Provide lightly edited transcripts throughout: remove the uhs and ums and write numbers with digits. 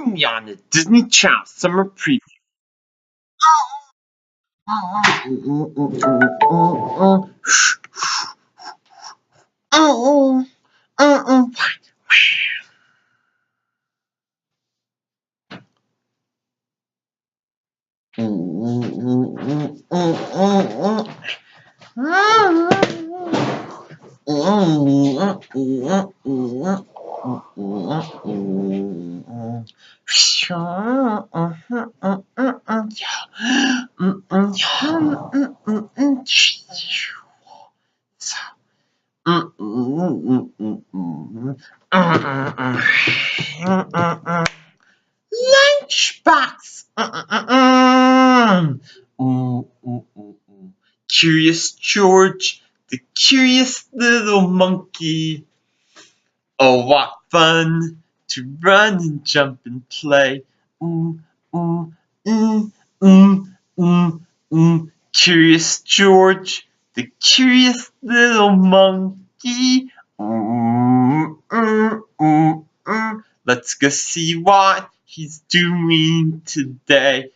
Join me on the Disney Channel summer preview. Lunchbox. Curious George, the curious little monkey. Oh, what fun to run and jump and play. Mm, mm, mm, mm, mm, mm. Curious George, the curious little monkey. Let's go see what he's doing today.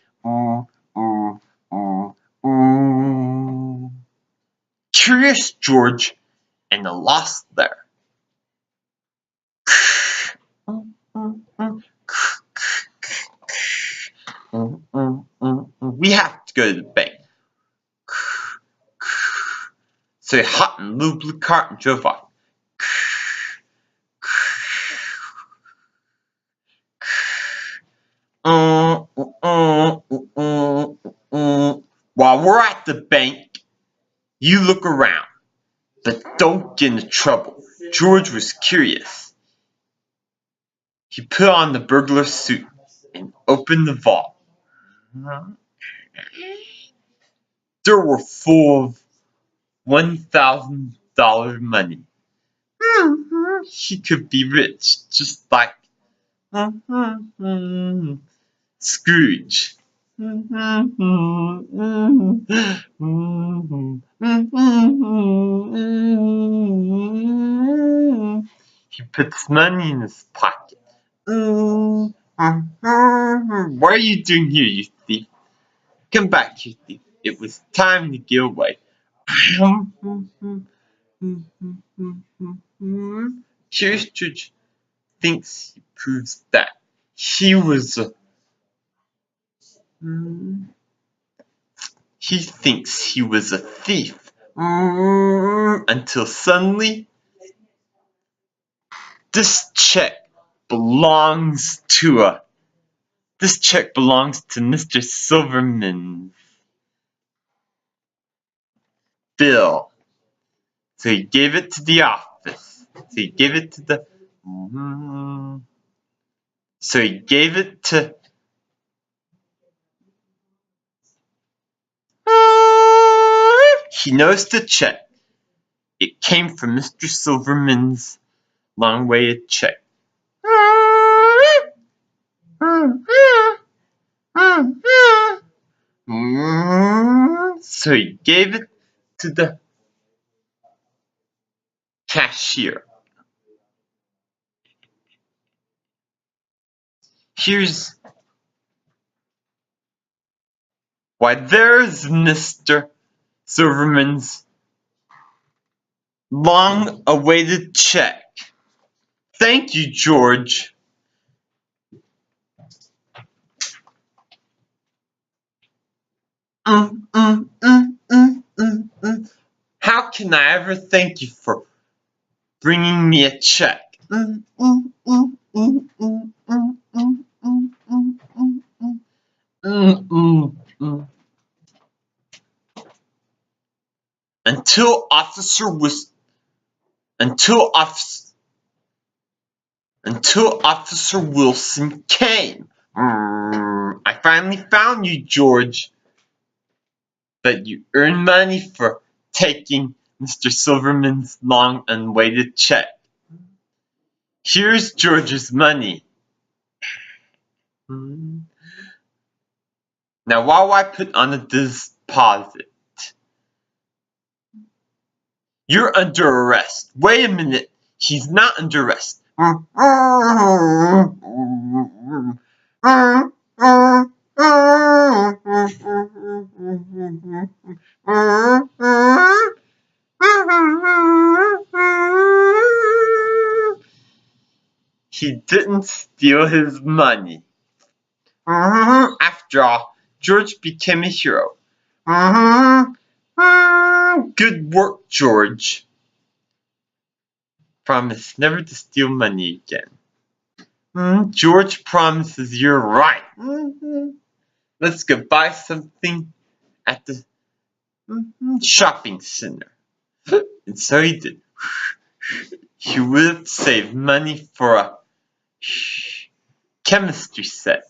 Curious George and the Lost There. We have to go to the bank. So he hopped in the little blue cart and drove off. While we're at the bank, you look around, but don't get into trouble. George was curious. He put on the burglar's suit and opened the vault. There were full of $1,000 money. He could be rich, just like Scrooge. He puts money in his pocket. What are you doing here, you thief? Come back, you thief. It was time to get away. Curious George thinks he proves that he was a he thinks he was a thief until suddenly this check belongs to Mr. Silverman's bill. So he gave it to the office. So he gave it to he noticed the check. It came from Mr. Silverman's long-awaited check. So he gave it to the cashier. Here's why there's Mr. Silverman's long-awaited check. Thank you, George. How can I ever thank you for bringing me a check? Until Officer Wilson came. I finally found you, George. But you earned money for taking Mr. Silverman's long-awaited check. Here's George's money. Now, why do I put on a deposit? You're under arrest. Wait a minute. He's not under arrest. he didn't steal his money. After all, George became a hero. Good work, George. Promise never to steal money again. George promises you're right. Let's go buy something at the shopping center. And so he did. He would have saved money for a chemistry set.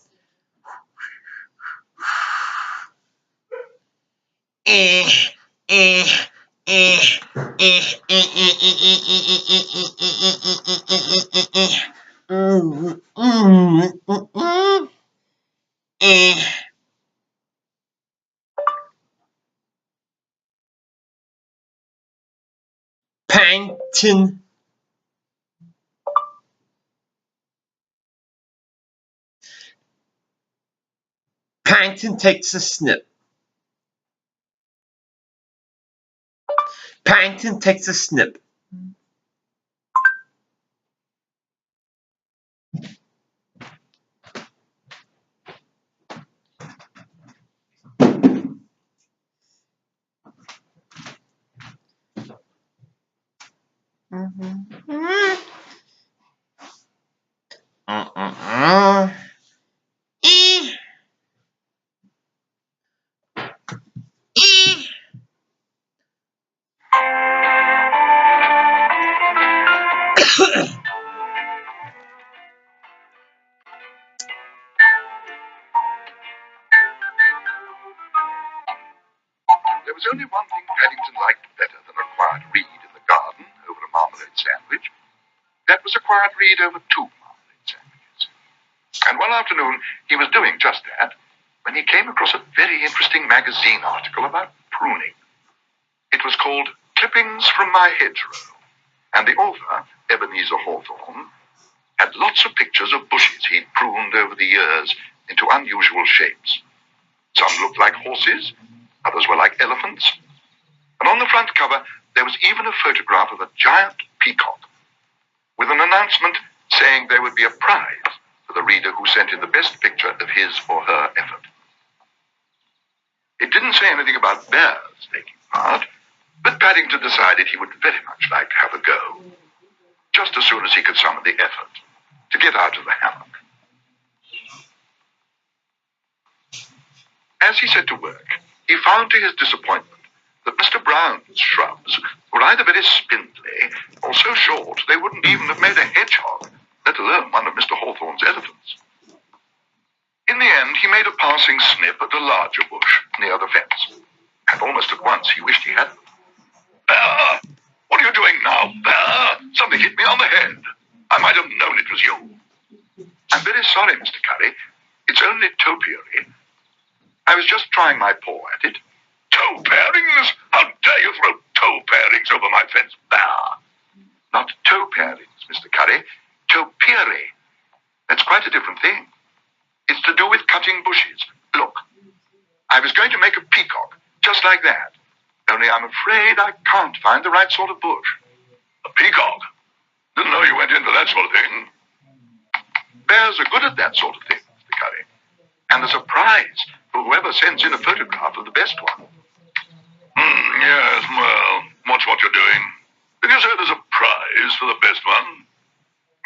Paddington takes a snip. Paddington takes a snip. There was only one thing Paddington liked better than a quiet read in the garden over a marmalade sandwich. That was a quiet read over 2 marmalade sandwiches. And one afternoon, he was doing just that when he came across a very interesting magazine article about pruning. It was called Clippings from My Hedgerow, and the author, Ebenezer Hawthorne, had lots of pictures of bushes he'd pruned over the years into unusual shapes. Some looked like horses, others were like elephants, and on the front cover there was even a photograph of a giant peacock, with an announcement saying there would be a prize for the reader who sent in the best picture of his or her effort. It didn't say anything about bears taking part, but Paddington decided he would very much like to have a go, just as soon as he could summon the effort to get out of the hammock. As he set to work, he found to his disappointment that Mr. Brown's shrubs were either very spindly or so short they wouldn't even have made a hedgehog, let alone one of Mr. Hawthorne's elephants. In the end, he made a passing snip at a larger bush near the fence, and almost at once he wished he hadn't. "Bear! What are you doing now, Bear? Something hit me on the head. I might have known it was you." "I'm very sorry, Mr. Curry. It's only topiary. I was just trying my paw at it." "Toe parings? How dare you throw toe parings over my fence, Bear?" "Not toe parings, Mr. Curry. Topiary. That's quite a different thing. It's to do with cutting bushes. Look, I was going to make a peacock, just like that. Only I'm afraid I can't find the right sort of bush." "A peacock? Didn't know you went in for that sort of thing." "Bears are good at that sort of thing, Mr. Curry. And there's a prize for whoever sends in a photograph of the best one." Yes, well, watch what you're doing. Did you say there's a prize for the best one?"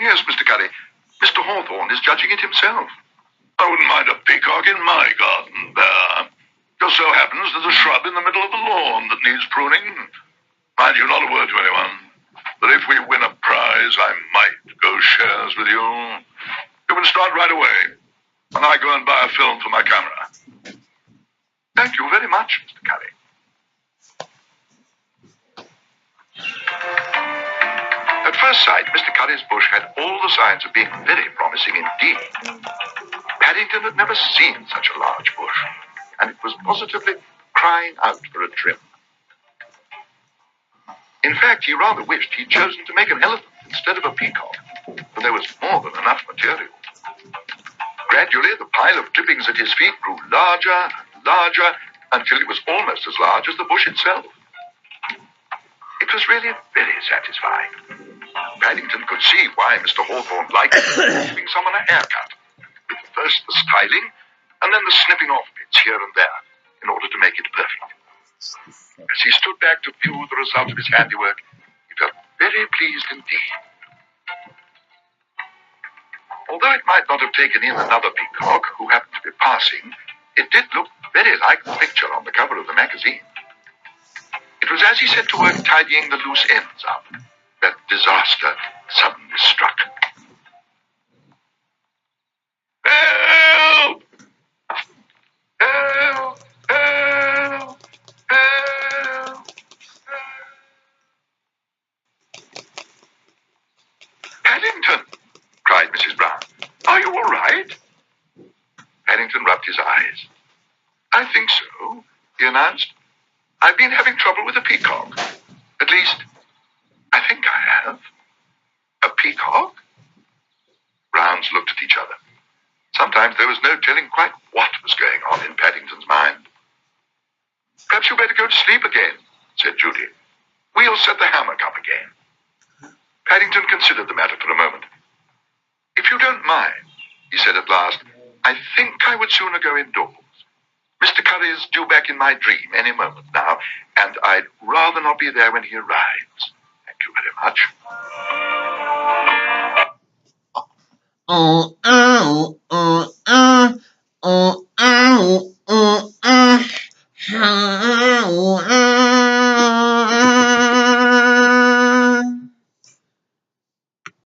"Yes, Mr. Curry. Mr. Hawthorne is judging it himself." "I wouldn't mind a peacock in my garden, Bear. Just so happens there's a shrub in the middle of the lawn that needs pruning. Mind you, not a word to anyone. But if we win a prize, I might go shares with you. You can start right away, and I go and buy a film for my camera." "Thank you very much, Mr. Curry." At first sight, Mr. Curry's bush had all the signs of being very promising indeed. Paddington had never seen such a large bush, and it was positively crying out for a trim. In fact, he rather wished he'd chosen to make an elephant instead of a peacock, for there was more than enough material. Gradually, the pile of clippings at his feet grew larger and larger until it was almost as large as the bush itself. It was really very satisfying. Paddington could see why Mr. Hawthorne liked giving someone a haircut, with first the styling and then the snipping off bits here and there in order to make it perfect. As he stood back to view the result of his handiwork, he felt very pleased indeed. Although it might not have taken in another peacock who happened to be passing, it did look very like the picture on the cover of the magazine. It was as he set to work tidying the loose ends up that disaster suddenly struck. Help! Help! Help! Help! Paddington! Cried Mrs. Brown. Are you all right? Paddington rubbed his eyes. I think so, he announced. I've been having trouble with a peacock. At least, I think I have. A peacock? Browns looked at each other. Sometimes there was no telling quite what was going on in Paddington's mind. Perhaps you'd better go to sleep again, said Judy. We'll set the hammock up again. Paddington considered the matter for a moment. If you don't mind, he said at last, I think I would sooner go indoors. Mr. Curry's due back in my dream any moment now, and I'd rather not be there when he arrives. Thank you very much.